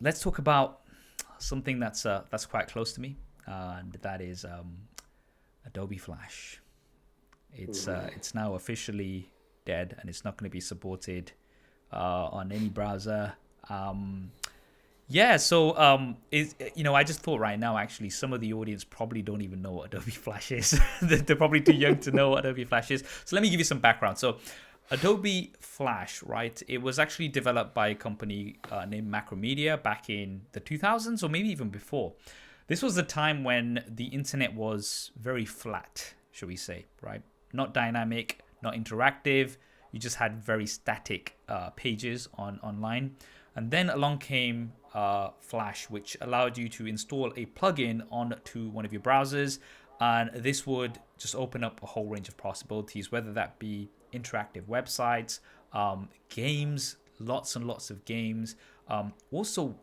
let's talk about something that's quite close to me, and that is Adobe Flash. It's now officially dead, and it's not going to be supported on any browser. Um, yeah, so I just thought right now, actually, some of the audience probably don't even know what Adobe Flash is. They're probably too young to know what Adobe Flash is. So let me give you some background. So Adobe Flash, right? It was actually developed by a company named Macromedia back in the 2000s, or maybe even before. This was the time when the internet was very flat, shall we say, right? Not dynamic, not interactive. You just had very static pages online. And then along came Flash, which allowed you to install a plugin onto one of your browsers. And this would just open up a whole range of possibilities, whether that be interactive websites, games, lots and lots of games. Also,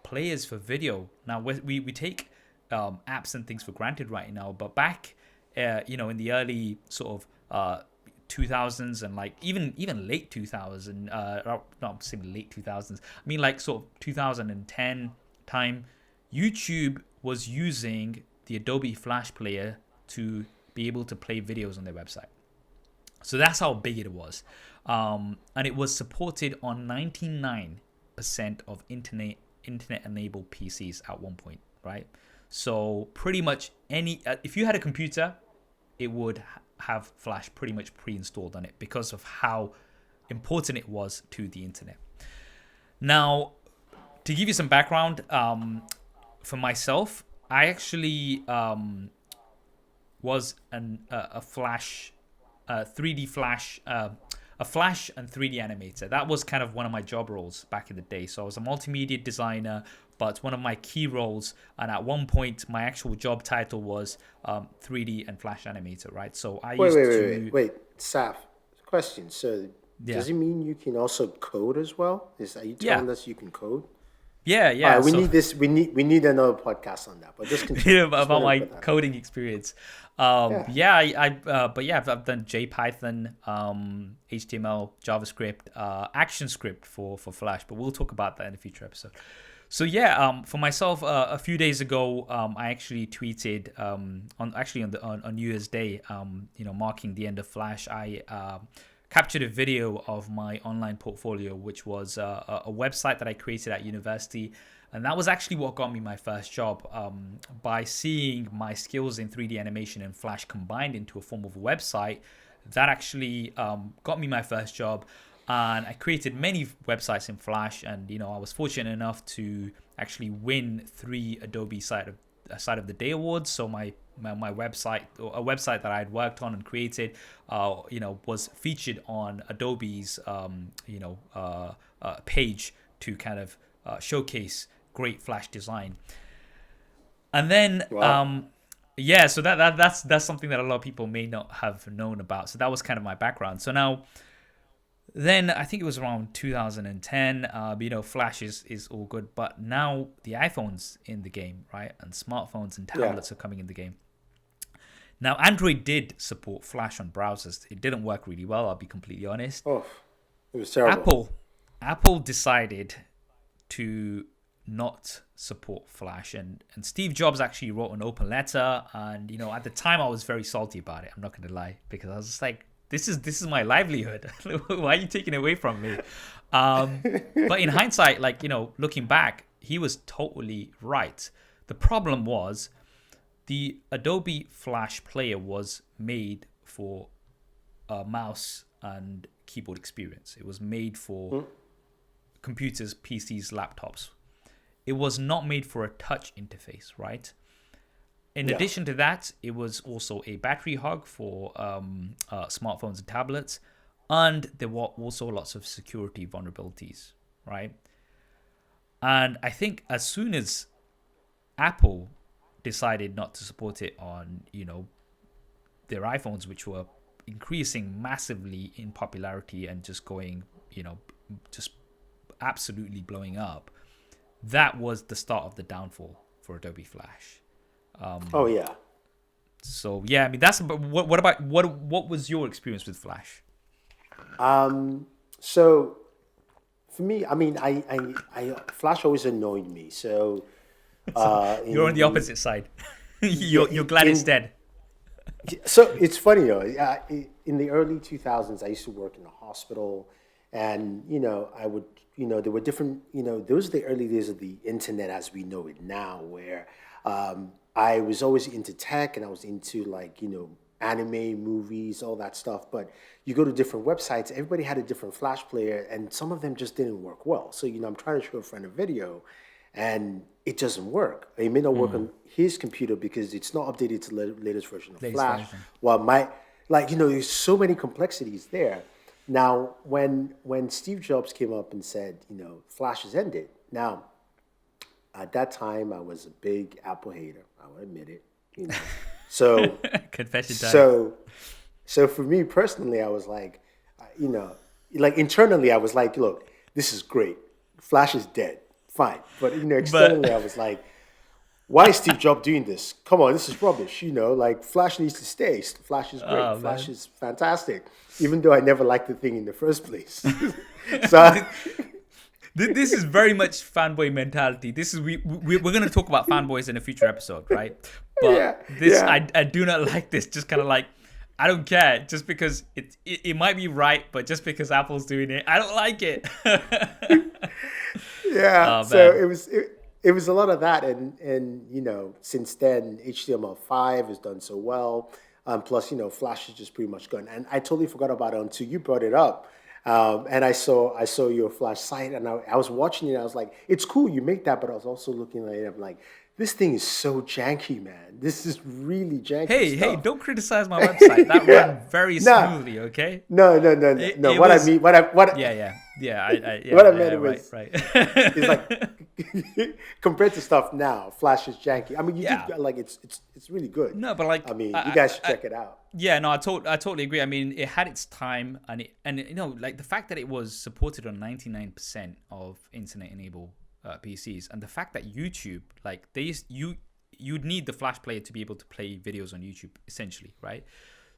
players for video. Now, we take apps and things for granted right now, but back, in the early sort of 2000s and like even late 2000, not saying late 2000s, I mean like sort of 2010 time, YouTube was using the Adobe Flash Player to be able to play videos on their website. So that's how big it was. And it was supported on 99% of internet enabled PCs at one point, right? So pretty much if you had a computer, it would have Flash pretty much pre-installed on it because of how important it was to the internet. Now, to give you some background, for myself, I actually was a Flash, 3D Flash, a Flash and 3D animator. That was kind of one of my job roles back in the day. So I was a multimedia designer, but one of my key roles, and at one point my actual job title was 3D and Flash animator, right? So I Wait, used wait, wait, to, wait, wait. Saf, question. So, yeah, does it mean you can also code as well? Are you yeah, telling us you can code? yeah, All yeah. right, we So need this. We need another podcast on that. But just continue. yeah, Just about wanted to my put that out coding experience. there. Yeah. Yeah, but yeah, I've done JPython, HTML, JavaScript, ActionScript for Flash, but we'll talk about that in a future episode. So yeah, for myself, a few days ago, I actually tweeted on New Year's Day, marking the end of Flash. I captured a video of my online portfolio, which was a website that I created at university. And that was actually what got me my first job, by seeing my skills in 3D animation and Flash combined into a form of a website. That actually got me my first job. And I created many websites in Flash. And, I was fortunate enough to actually win 3 Adobe Site of the Day awards. So my website, or a website that I had worked on and created, was featured on Adobe's, page to kind of showcase great Flash design. And then, Wow. yeah, so that's something that a lot of people may not have known about. So that was kind of my background. So now, then I think it was around 2010. Flash is all good, but now the iPhone's in the game, right? And smartphones and Yeah. tablets are coming in the game. Now, Android did support Flash on browsers. It didn't work really well, I'll be completely honest. Oh, it was terrible. Apple decided to not support Flash, and Steve Jobs actually wrote an open letter, and at the time I was very salty about it. I'm not going to lie, because I was just like, this is my livelihood. Why are you taking it away from me? But in hindsight, looking back, he was totally right. The problem was the Adobe Flash Player was made for a mouse and keyboard experience. It was made for computers, PCs, laptops. It was not made for a touch interface, right? In Yeah. addition to that, it was also a battery hog for smartphones and tablets, and there were also lots of security vulnerabilities, right? And I think as soon as Apple decided not to support it on, their iPhones, which were increasing massively in popularity and just going, just absolutely blowing up, that was the start of the downfall for Adobe Flash. Oh yeah. So yeah, I mean that's. But what about what was your experience with Flash? So for me, I mean, Flash always annoyed me. So, So you're on the opposite side. You're glad it's dead. so it's funny though. In the early 2000s, I used to work in a hospital, and I would, there were different, those are the early days of the internet as we know it now, where I was always into tech and I was into like, anime, movies, all that stuff. But you go to different websites, everybody had a different Flash player, and some of them just didn't work well. So, I'm trying to show a friend a video, and it doesn't work. It may not work on his computer because it's not updated to the latest version of Flash. Well, there's so many complexities there. Now, when Steve Jobs came up and said, Flash has ended. Now, at that time, I was a big Apple hater. I will admit it. So confession time. So for me personally, I was like, like internally, I was like, look, this is great. Flash is dead. Fine. But externally, I was like, why is Steve Jobs doing this? Come on, this is rubbish. Like Flash needs to stay. Flash is great. Flash is fantastic. Even though I never liked the thing in the first place. So this is very much fanboy mentality. This is we're going to talk about fanboys in a future episode, right? But I do not like this. Just kind of like, I don't care. Just because it might be right, but just because Apple's doing it, I don't like it. Yeah. So it was a lot of that, and since then HTML5 has done so well. Plus, Flash is just pretty much gone, and I totally forgot about it until you brought it up. And I saw your Flash site, and I was watching it. I was like, it's cool you make that, but I was also looking at it. I'm like, this thing is so janky, man. This is really janky. Hey, don't criticize my website. That ran very smoothly, okay? No. What I mean, what I what I meant was right. It's like compared to stuff now, Flash is janky. I mean, you did like it's really good. No, but like, I mean, you guys should check it out. Yeah, no, I totally agree. I mean, it had its time, and like the fact that it was supported on 99% of internet-enabled PCs, and the fact that YouTube, like you'd need the Flash player to be able to play videos on YouTube, essentially, right?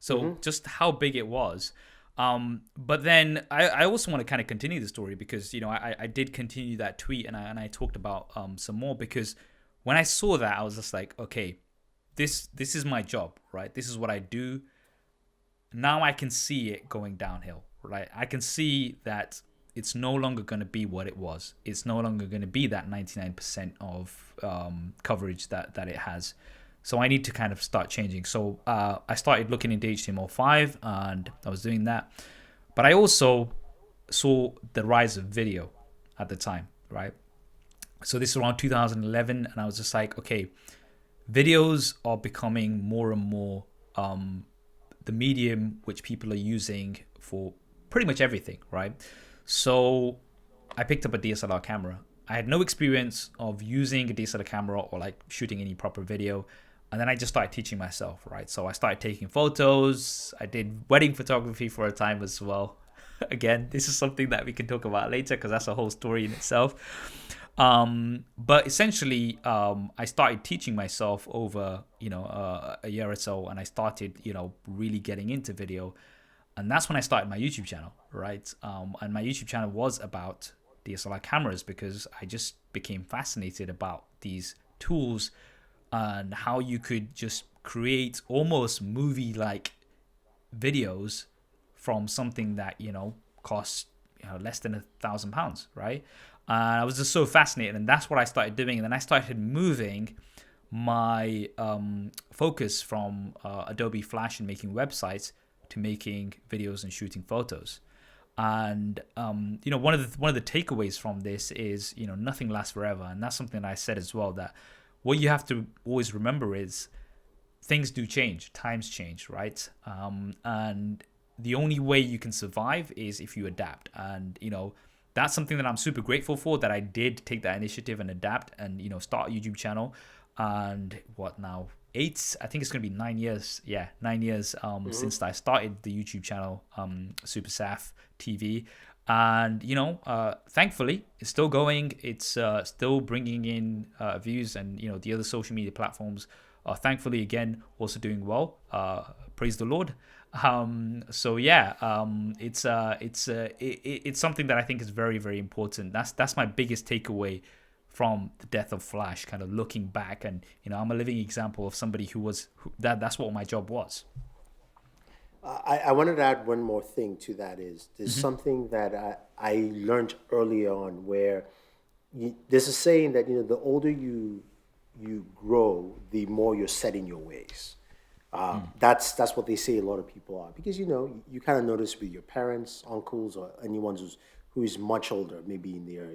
So just how big it was. But then I also want to kind of continue the story because I did continue that tweet and I talked about some more, because when I saw that I was just like, okay, this is my job, right? This is what I do. Now I can see it going downhill, right? I can see that it's no longer going to be what it was. It's no longer going to be that 99% of coverage that it has. So I need to kind of start changing. So I started looking into HTML5 and I was doing that. But I also saw the rise of video at the time, right? So this is around 2011 and I was just like, okay, videos are becoming more and more the medium which people are using for pretty much everything, right? So I picked up a DSLR camera. I had no experience of using a DSLR camera or like shooting any proper video. And then I just started teaching myself, right? So I started taking photos. I did wedding photography for a time as well. Again, this is something that we can talk about later because that's a whole story in itself. But essentially, I started teaching myself over, a year or so, and I started, really getting into video. And that's when I started my YouTube channel, right? And my YouTube channel was about DSLR cameras because I just became fascinated about these tools and how you could just create almost movie-like videos from something that, costs less than £1,000, right? And I was just so fascinated, and that's what I started doing. And then I started moving my focus from Adobe Flash and making websites to making videos and shooting photos. And one of the takeaways from this is nothing lasts forever, and that's something that I said as well, that what you have to always remember is things do change, times change, right? And the only way you can survive is if you adapt. And that's something that I'm super grateful for, that I did take that initiative and adapt and start a YouTube channel. And what now? I think it's going to be 9 years. Yeah, 9 years since I started the YouTube channel, SuperSaf TV. And, thankfully, it's still going. It's still bringing in views, and, the other social media platforms are thankfully, again, also doing well. Praise the Lord. So yeah, it's something that I think is very, very important. That's my biggest takeaway from the death of Flash. Kind of looking back, and I'm a living example of somebody that's what my job was. I wanted to add one more thing to that is there's something that I learned early on where there's a saying that the older you grow, the more you're set in your ways. That's what they say a lot of people are because you kind of notice with your parents, uncles, or anyone who's much older, maybe in their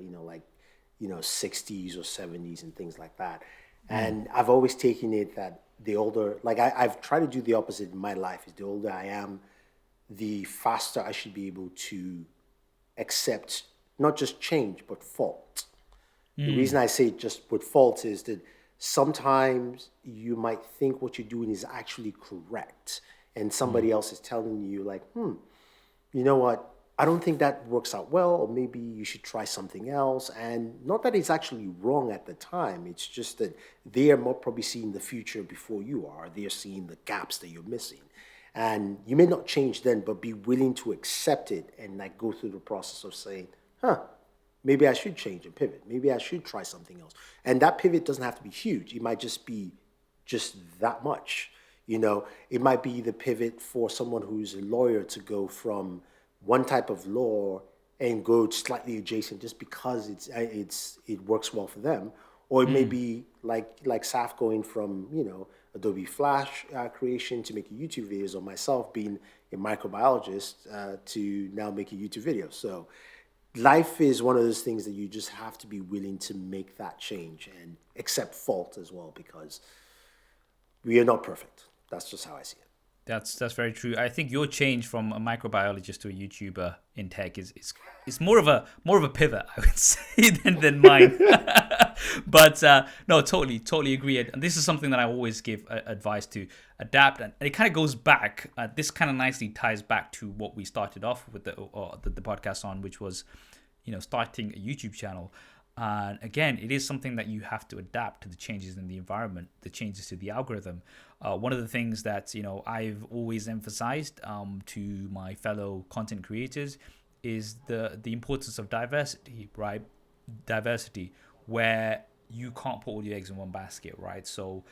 60s or 70s and things like that. And I've always taken it that the older, like I've tried to do the opposite in my life. Is the older I am, the faster I should be able to accept not just change but fault. The reason I say just with fault is that sometimes you might think what you're doing is actually correct, and somebody else is telling you like, you know what? I don't think that works out well, or maybe you should try something else. And not that it's actually wrong at the time. It's just that they are more probably seeing the future before you are. They're seeing the gaps that you're missing. And you may not change then, but be willing to accept it and like go through the process of saying, maybe I should change and pivot. Maybe I should try something else. And that pivot doesn't have to be huge. It might just be just that much. It might be the pivot for someone who's a lawyer to go from one type of law and go slightly adjacent just because it works well for them, or it may be like Saf going from Adobe Flash creation to making YouTube videos, or myself being a microbiologist to now making YouTube videos. So life is one of those things that you just have to be willing to make that change and accept fault as well, because we are not perfect. That's just how I see it. That's very true. I think your change from a microbiologist to a YouTuber in tech is more of a pivot, I would say, than mine. But no, totally agree. And this is something that I always give advice to adapt, and it kind of goes back. This kind of nicely ties back to what we started off with the podcast on, which was starting a YouTube channel. And again, it is something that you have to adapt to the changes in the environment, the changes to the algorithm. One of the things that I've always emphasized to my fellow content creators is the importance of diversity, right? Diversity, where you can't put all your eggs in one basket, right? So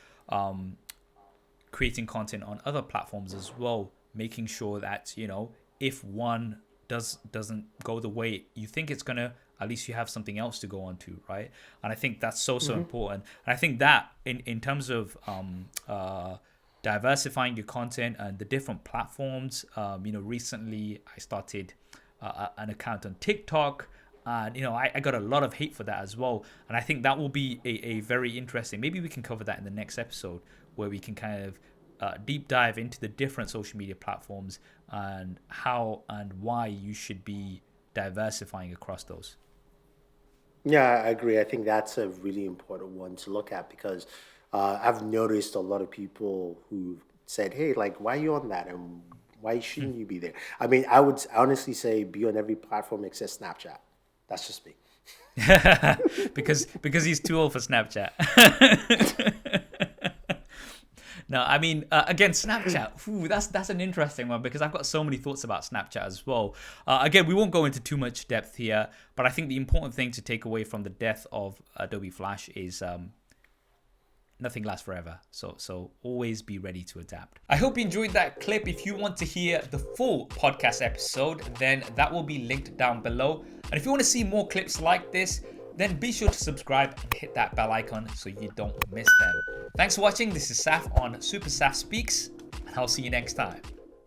creating content on other platforms as well, making sure that if one doesn't go the way you think it's gonna, at least you have something else to go on to, right? And I think that's so important. And I think that in terms of diversifying your content and the different platforms, recently I started an account on TikTok, and I got a lot of hate for that as well. And I think that will be a very interesting, maybe we can cover that in the next episode, where we can kind of deep dive into the different social media platforms and how and why you should be diversifying across those. Yeah, I agree. I think that's a really important one to look at, because I've noticed a lot of people who said, hey, like, why are you on that? And why shouldn't you be there? I mean, I would honestly say be on every platform except Snapchat. That's just me. because he's too old for Snapchat. No, I mean, again, Snapchat, that's an interesting one, because I've got so many thoughts about Snapchat as well. Again, we won't go into too much depth here, but I think the important thing to take away from the death of Adobe Flash is nothing lasts forever. So always be ready to adapt. I hope you enjoyed that clip. If you want to hear the full podcast episode, then that will be linked down below. And if you want to see more clips like this, then be sure to subscribe and hit that bell icon so you don't miss them. Thanks for watching. This is Saf on SuperSaf Speaks, and I'll see you next time.